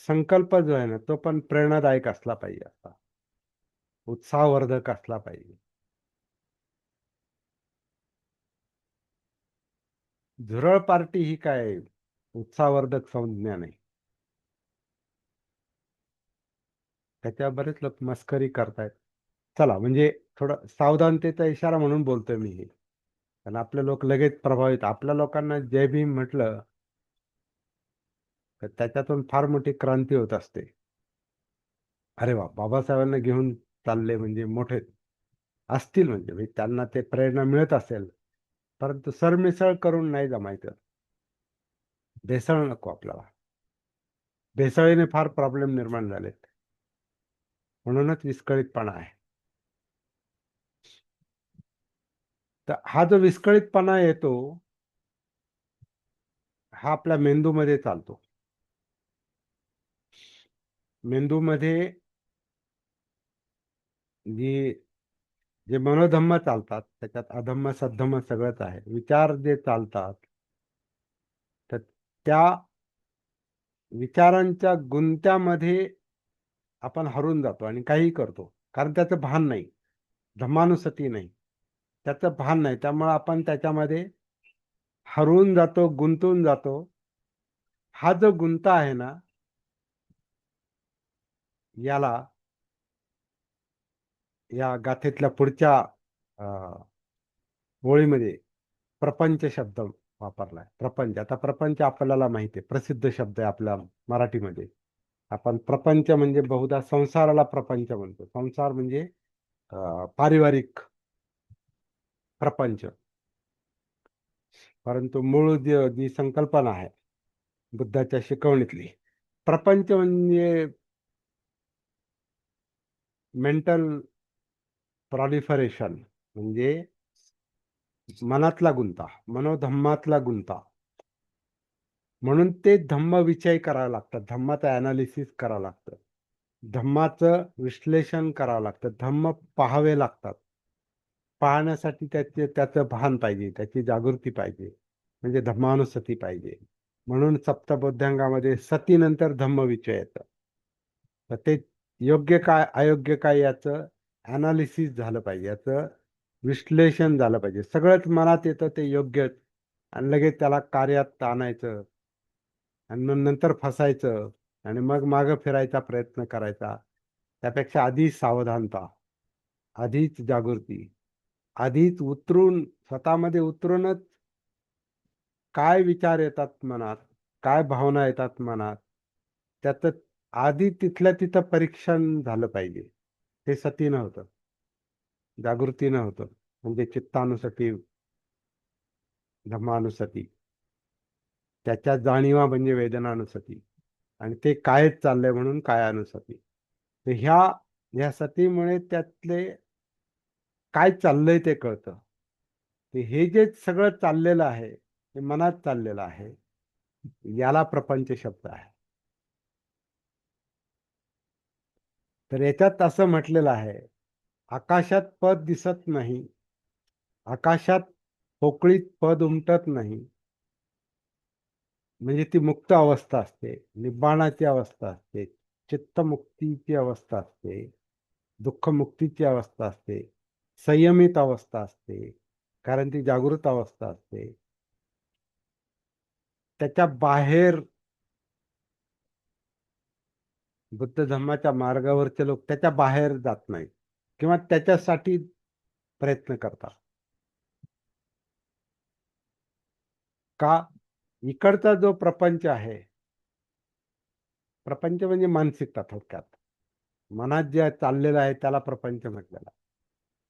संकल्प जो आहे ना, तो पण प्रेरणादायक असला पाहिजे, असा उत्साहवर्धक असला पाहिजे. झुरळ पार्टी ही काय उत्साहवर्धक संज्ञा नाही. त्याच्या बरेच लोक मस्करी करतायत. चला म्हणजे थोडं सावधानतेचा इशारा म्हणून बोलतोय मी हे. कारण आपले लोक लगेच प्रभावित, आपल्या लोकांना जय भीम म्हटलं तर त्याच्यातून फार मोठी क्रांती होत असते. अरे वा, बाबासाहेबांना घेऊन चालले म्हणजे मोठे असतील, म्हणजे त्यांना ते प्रेरणा मिळत असेल. परंतु सरमिसळ करून नाही जमायचं. भेसळ नको आपल्याला. भेसळीने फार प्रॉब्लेम निर्माण झालेत. म्हणूनच विस्कळीतपणा आहे. तर हा जो विस्कळीतपणा येतो हा आपल्या मेंदूमध्ये चालतो. मेंदूमध्ये जी जे मनोधम्म चालतात त्याच्यात अधम्म सद्धम्म सगळंच आहे. विचार जे चालतात तर त्या विचारांच्या गुंत्यामध्ये आपण हरून जातो आणि काहीही करतो, कारण त्याचं भान नाही, धम्मानुसती नाही, त्याचं भान नाही. त्यामुळे आपण त्याच्यामध्ये हरवून जातो, गुंतून जातो. हा जो गुंता आहे ना, याला या गाथेतल्या पुढच्या ओळीमध्ये प्रपंच शब्द वापरलाय. प्रपंच, आता प्रपंच आपल्याला माहिती आहे, प्रसिद्ध शब्द आहे आपल्या मराठीमध्ये. आपण प्रपंच म्हणजे बहुधा संसाराला प्रपंच म्हणतो. संसार म्हणजे पारिवारिक प्रपंच. परंतु मूळ जी संकल्पना आहे बुद्धाच्या शिकवणीतली, प्रपंच म्हणजे मेंटल प्रॉलिफरेशन, म्हणजे मनातला गुंता, मनोधम्मातला गुंता. म्हणून ते धम्मविषय करावं लागतं, धम्माचं अनालिसिस करावं लागतं, धम्माचं विश्लेषण करावं लागतं, धम्म पाहावे लागतात. पाहण्यासाठी त्याचं भान पाहिजे, त्याची जागृती पाहिजे, म्हणजे धम्मानुसती पाहिजे. म्हणून सप्तबोधांगामध्ये सतीनंतर धम्मविषय येतं. तर ते योग्य काय अयोग्य काय याचं अनालिसिस झालं पाहिजे, याचं विश्लेषण झालं पाहिजे. सगळंच मनात येतं ते योग्य आणि लगेच त्याला कार्यात आणायचं आणि मग नंतर फसायचं आणि मग मागं फिरायचा प्रयत्न करायचा. त्यापेक्षा आधीच सावधानता, आधीच जागृती, आधीच उतरून स्वतःमध्ये उतरूनच काय विचार येतात मनात, काय भावना येतात मनात, त्याचं आधी तिथल्या तिथं परीक्षण झालं पाहिजे. ते सतीनं होतं, जागृतीनं होतं, म्हणजे चित्तानुसती, धम्मानुसती. त्याच्या जाणीवा म्हणजे वेदनानुसती, आणि ते कायच चाललंय म्हणून कायानुसती. तर ह्या सतीमुळे त्यातले काय चाललंय ते कळतं. ते हे जे सगळं चाललेलं आहे ते मनात चाललेलं आहे, याला प्रपंच शब्द आहे. तर याच्यात असं म्हटलेलं आहे, आकाशात पद दिसत नाही, आकाशात पोकळीत पद उमटत नाही, म्हणजे ती मुक्त अवस्था असते, निब्बाणाची अवस्था असते, चित्तमुक्तीची अवस्था असते, दुःखमुक्तीची अवस्था असते, संयमित अवस्था असते, कारण ती जागृत अवस्था असते. त्याच्या बाहेर बुद्ध धर्माच्या मार्गावरचे लोक त्याच्या बाहेर जात नाहीत किंवा त्याच्यासाठी प्रयत्न करतात. का? इकडचा जो प्रपंच आहे, प्रपंच म्हणजे मानसिकता थोडक्यात, मनात जे चाललेलं आहे त्याला प्रपंच म्हटलेला.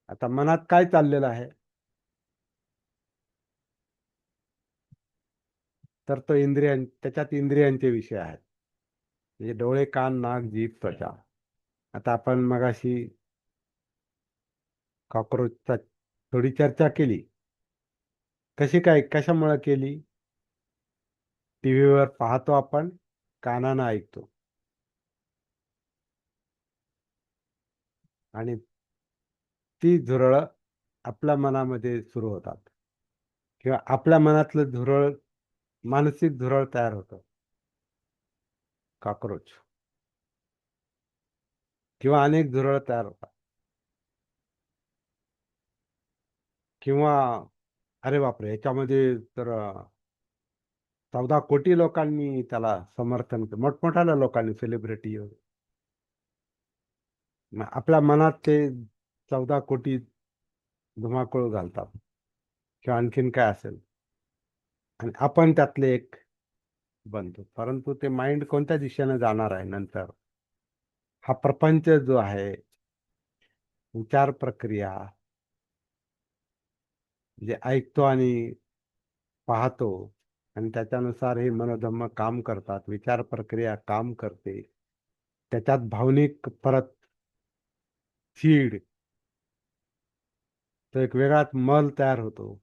आता मनात काय चाललेलं आहे, तर तो त्याच्यात इंद्रियांचे विषय आहेत, म्हणजे डोळे, कान, नाक, जीभ, त्वचा. आता आपण मगाशी कॉक्रोचचा थोडी चर्चा केली. कशी काय, कशामुळे केली? टीव्हीवर पाहतो आपण, कानानं ऐकतो, आणि ती झुरळं आपल्या मनामध्ये सुरू होतात, किंवा आपल्या मनातलं झुरळ, मानसिक झुरळ तयार होतं, कॉक्रोच, किंवा अनेक झुरळ तयार होतात. किंवा अरे बापरे, याच्यामध्ये तर 14 कोटी लोकांनी त्याला समर्थन केलं, मोठमोठ्या लोकांनी, सेलिब्रिटी. आपल्या मनात ते 14 कोटी धुमाकूळ घालतात किंवा आणखीन काय असेल, आणि आपण त्यातले एक बनतो. परंतु ते माइंड कोणत्या दिशेने जाणार आहे नंतर, हा प्रपंच जो आहे, विचार प्रक्रिया जे ऐकतो आणि पाहतो, आणि त्याच्यानुसार हे मनोधम्म काम करतात, विचार प्रक्रिया काम करते, त्याच्यात भावनिक परत चीड, तो एक वेगळाच मल तयार होतो.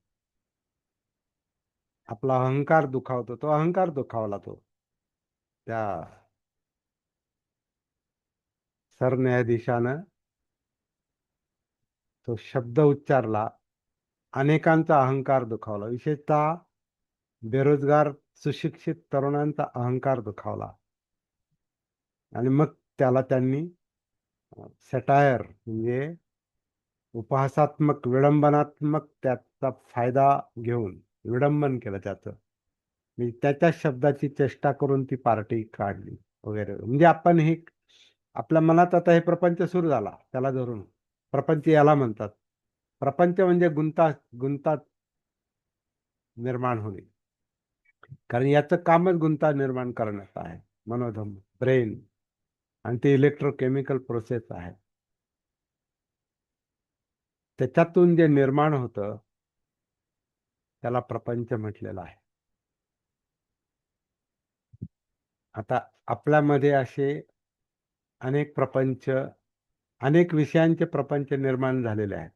आपला अहंकार दुखावतो, तो अहंकार दुखावला तो त्या सरन्यायाधीशानं तो शब्द उच्चारला, अनेकांचा अहंकार दुखावला, विशेषतः बेरोजगार सुशिक्षित तरुणांचा अहंकार दुखावला. आणि मग त्याला त्यांनी सटायर म्हणजे उपहासात्मक, विडंबनात्मक त्याचा फायदा घेऊन विडंबन केलं त्याचं. म्हणजे त्याच्या शब्दाची चेष्टा करून ती पार्टी काढली वगैरे. म्हणजे आपण हे आपल्या मनात आता हे प्रपंच सुरू झाला त्याला धरून. प्रपंच याला म्हणतात. प्रपंच म्हणजे गुंता निर्माण होणे. कारण याचं कामच गुंता निर्माण करण्याचं आहे. मनोधम, ब्रेन, आणि ते इलेक्ट्रोकेमिकल प्रोसेस आहे. त्याच्यातून जे निर्माण होतं त्याला प्रपंच म्हटलेलं आहे. आता आपल्यामध्ये असे अनेक प्रपंच, अनेक विषयांचे प्रपंच निर्माण झालेले आहेत.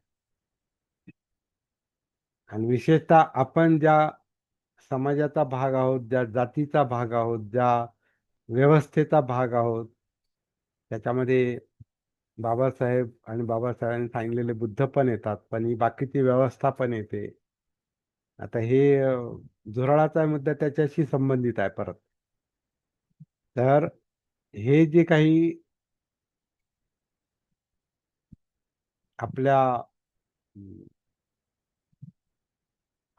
आणि विशेषतः आपण ज्या समाजाचा भाग आहोत, ज्या जातीचा भाग आहोत, ज्या व्यवस्थेचा भाग आहोत, त्याच्यामध्ये बाबासाहेब आणि बाबासाहेबांनी सांगितलेले बुद्ध पण येतात, पण ही बाकीची व्यवस्था पण येते. आता हे झुरळाचा मुद्दा त्याच्याशी संबंधित आहे परत. तर हे जे काही आपल्या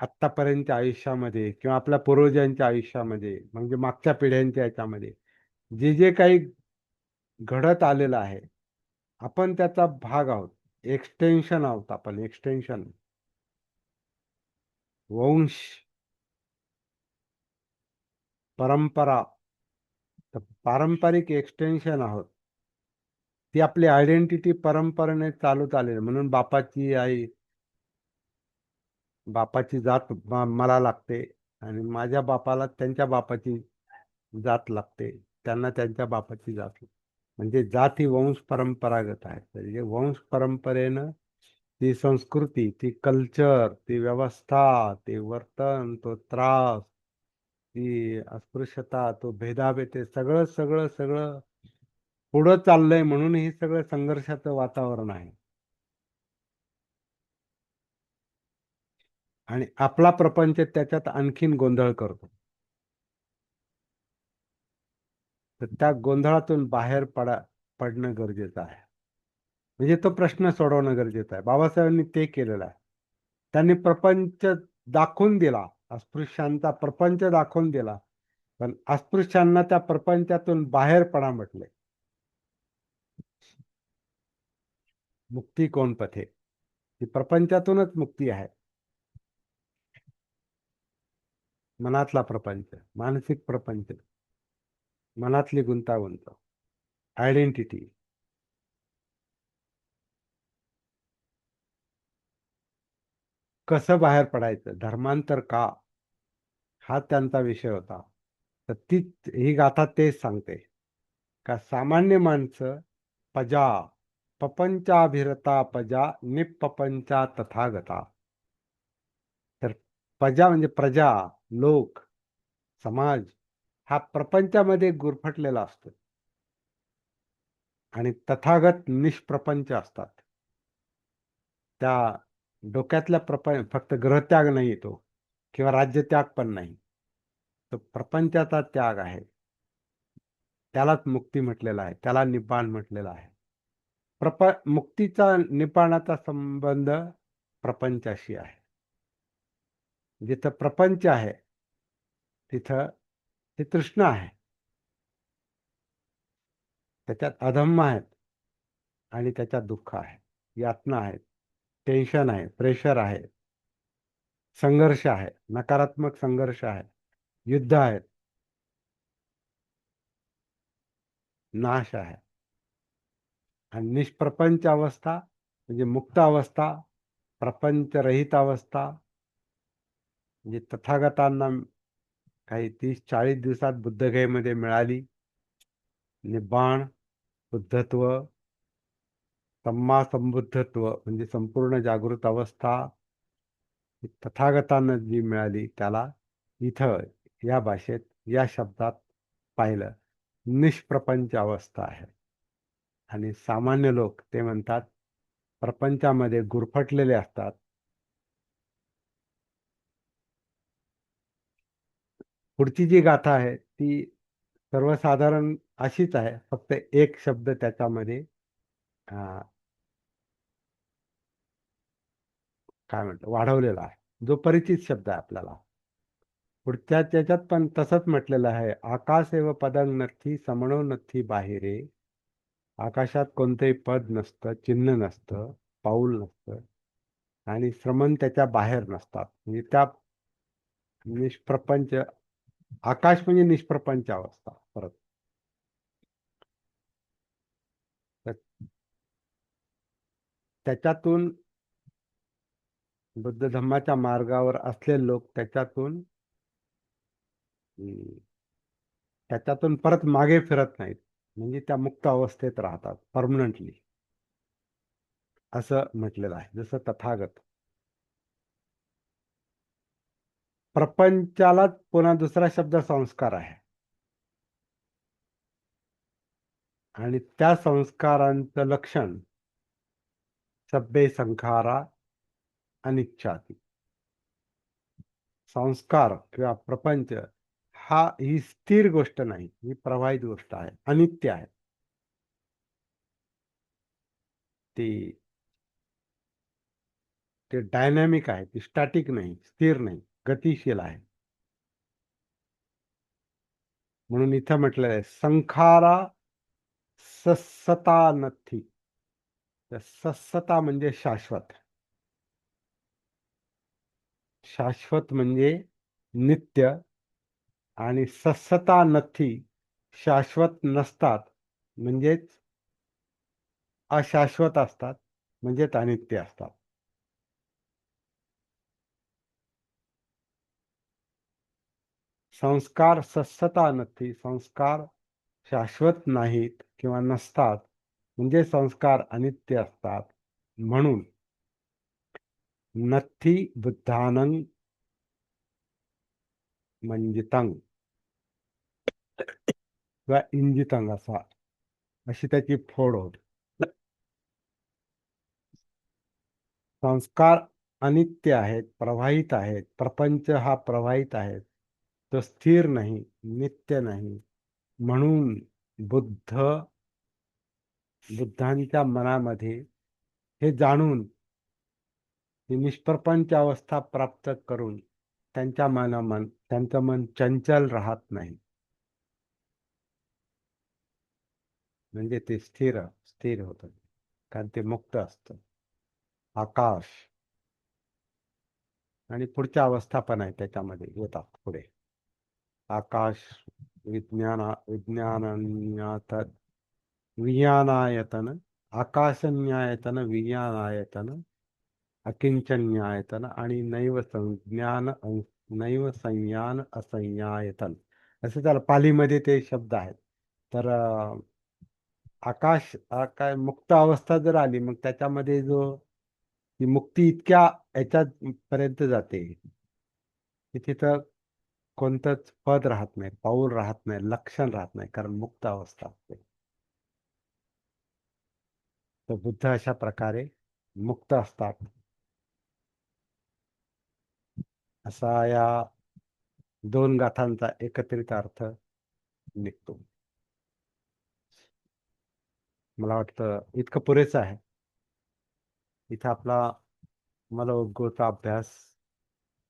आत्तापर्यंतच्या आयुष्यामध्ये किंवा आपल्या पूर्वजांच्या आयुष्यामध्ये, म्हणजे मागच्या पिढ्यांच्या याच्यामध्ये जे जे काही घडत आलेलं आहे, आपण त्याचा भाग आहोत, एक्सटेन्शन आहोत आपण, एक्सटेन्शन, वंश परंपरा, पारंपरिक एक्सटेन्शन आहोत. ती आपली आयडेंटिटी परंपरेने चालूत आलेली. म्हणून बापाची जात मला लागते, आणि माझ्या बापाला त्यांच्या बापाची जात लागते, त्यांना त्यांच्या बापाची जात लागते. म्हणजे जात ही वंश परंपरागत आहे. तर हे वंश परंपरेनं ती संस्कृती, ती कल्चर, ती व्यवस्था, ते वर्तन, तो त्रास, ती अस्पृश्यता, तो भेदाभेद, ते सगळं सगळं सगळं पुढं चाललंय. म्हणून हे सगळं संघर्षाचं वातावरण आहे. आणि आपला प्रपंच त्याच्यात आणखीन गोंधळ करतो. तर त्या गोंधळातून बाहेर पडणं गरजेचं आहे. म्हणजे तो प्रश्न सोडवणं गरजेचं आहे. बाबासाहेबांनी ते केलेलं आहे. त्यांनी प्रपंच दाखवून दिला, अस्पृश्यांचा प्रपंच दाखवून दिला, पण अस्पृश्यांना त्या प्रपंचातून बाहेर पडा म्हटले. मुक्ती कोण पथे, ही प्रपंचातूनच मुक्ती आहे. मनातला प्रपंच, मानसिक प्रपंच, मनातली गुंतागुंत, आयडेंटिटी. कसं बाहेर पडायचं, धर्मांतर का, हा त्यांचा विषय होता. तर ही गाथा तेच सांगते का सामान्य माणसं पजा, पपंचाभिरता पजा, निपपंचा तथागता. तर प्रजा म्हणजे प्रजा, लोक, समाज हा प्रपंचामध्ये गुरफटलेला असतो, आणि तथागत निष्प्रपंच असतात. त्या डोक्यातल्या फक्त ग्रहत्याग नाही तो, किंवा राज्यत्याग पण नाही, तो प्रपंचाचा त्याग आहे. त्यालाच मुक्ती म्हटलेला आहे, त्याला निब्बाण म्हटलेला आहे. मुक्तीचा, निब्बाणाचा संबंध प्रपंचाशी आहे. जिथं प्रपंच आहे तिथं ते तृष्णा आहे, त्याच्यात अधम्म आहेत आणि त्याच्यात दुःख आहे, यातना आहेत, टेन्शन आहे, प्रेशर आहे, संघर्ष आहे, नकारात्मक संघर्ष आहे, युद्ध आहेत, नाश आहे. आणि निष्प्रपंच अवस्था म्हणजे मुक्त अवस्था, प्रपंचरहित अवस्था म्हणजे तथागतांना काही 30-40 दिवसात बुद्धगयेमध्ये मिळाली. निब्बाण, बुद्धत्व, संबुद्धत्व म्हणजे संपूर्ण जागृत अवस्था तथागतांना जी मिळाली त्याला इथं या भाषेत या शब्दात पाहिलं निष्प्रपंच अवस्था आहे. आणि सामान्य लोक ते म्हणतात प्रपंचामध्ये गुरफटलेले असतात. पुढची जी गाथा आहे ती सर्वसाधारण अशीच आहे, फक्त एक शब्द त्याच्यामध्ये काय म्हणतो वाढवलेला आहे, जो परिचित शब्द आहे आपल्याला. पुढच्या त्याच्यात पण तसंच म्हटलेलं आहे, आकाशेव पदं नथी समणो नथी बाहेरे. आकाशात कोणतंही पद नसतं, चिन्ह नसतं, पाऊल नसतं आणि श्रमण त्याच्या बाहेर नसतात. म्हणजे त्या निष्प्रपंच आकाश म्हणजे निष्प्रपंच अवस्था. परत त्याच्यातून बुद्ध धम्माच्या मार्गावर असलेले लोक त्याच्यातून परत मागे फिरत नाहीत, म्हणजे त्या मुक्त अवस्थेत राहतात परमनंटली, असं म्हटलेलं आहे. जसं तथागत प्रपंचालाच पुन्हा दुसरा शब्द संस्कार आहे आणि त्या संस्कारांचं लक्षण सब्बे संखारा अनिच्छाती. संस्कार किंवा प्रपंच ही स्थिर गोष्ट नाही, ही प्रवाहित गोष्ट आहे, अनित्य आहे. ती ते डायनॅमिक आहे, ती स्टॅटिक नाही, स्थिर नाही, गतिशील आहे. म्हणून इथं म्हटलेलं आहे संखारा सस्सता नथी. सस्सता म्हणजे शाश्वत, शाश्वत म्हणजे नित्य, आणि सस्सता नथी शाश्वत नसतात म्हणजेच अशाश्वत असतात, म्हणजेच अनित्य असतात. संस्कार सस्सता नथी, संस्कार शाश्वत नाहीत किंवा नसतात, म्हणजे संस्कार अनित्य असतात. म्हणून नथी बुद्धानं मंजितं किंवा इंजितं अशी त्याची फोड होते. संस्कार अनित्य आहेत, प्रवाहित आहेत. प्रपंच हा प्रवाहित आहे, तो स्थिर नाही, नित्य नाही. म्हणून बुद्धांच्या मनामध्ये हे जाणून ही निष्प्रपंच अवस्था प्राप्त करून त्यांचं मन चंचल राहत नाही, म्हणजे ते स्थिर होतं, कारण ते मुक्त असतं. आकाश आणि पुढच्या अवस्था पण आहे त्याच्यामध्ये येतात पुढे. आकाश विज्ञानायतन, आकाशन्यायतन, विज्ञानायतन, अकिंचन्यायतन आणि नैव संज्ञान असंज्ञायतन, असे त्याला पालीमध्ये ते शब्द आहेत. तर आकाश काय मुक्त अवस्था जर आली, मग त्याच्यामध्ये ती मुक्ती इतक्या याच्यात पर्यंत जाते की तिथं कोणतंच पद राहत नाही, पाऊल राहत नाही, लक्षण राहत नाही, कारण मुक्त अवस्था असते. तर बुद्ध अशा प्रकारे मुक्त असतात, असा या 2 गाथांचा एकत्रित अर्थ निघतो. मला वाटतं इतकं पुरेसं आहे. इथं आपला मलवग्गोचा अभ्यास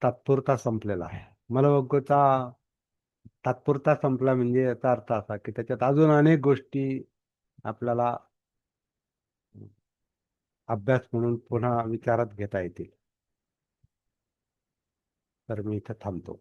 तात्पुरता संपलेला आहे. मलवग्गोचा तात्पुरता संपला म्हणजे याचा अर्थ असा की त्याच्यात अजून अनेक गोष्टी आपल्याला अभ्यास म्हणून पुन्हा विचारात घेता येतील. तर मी इथं थांबतो.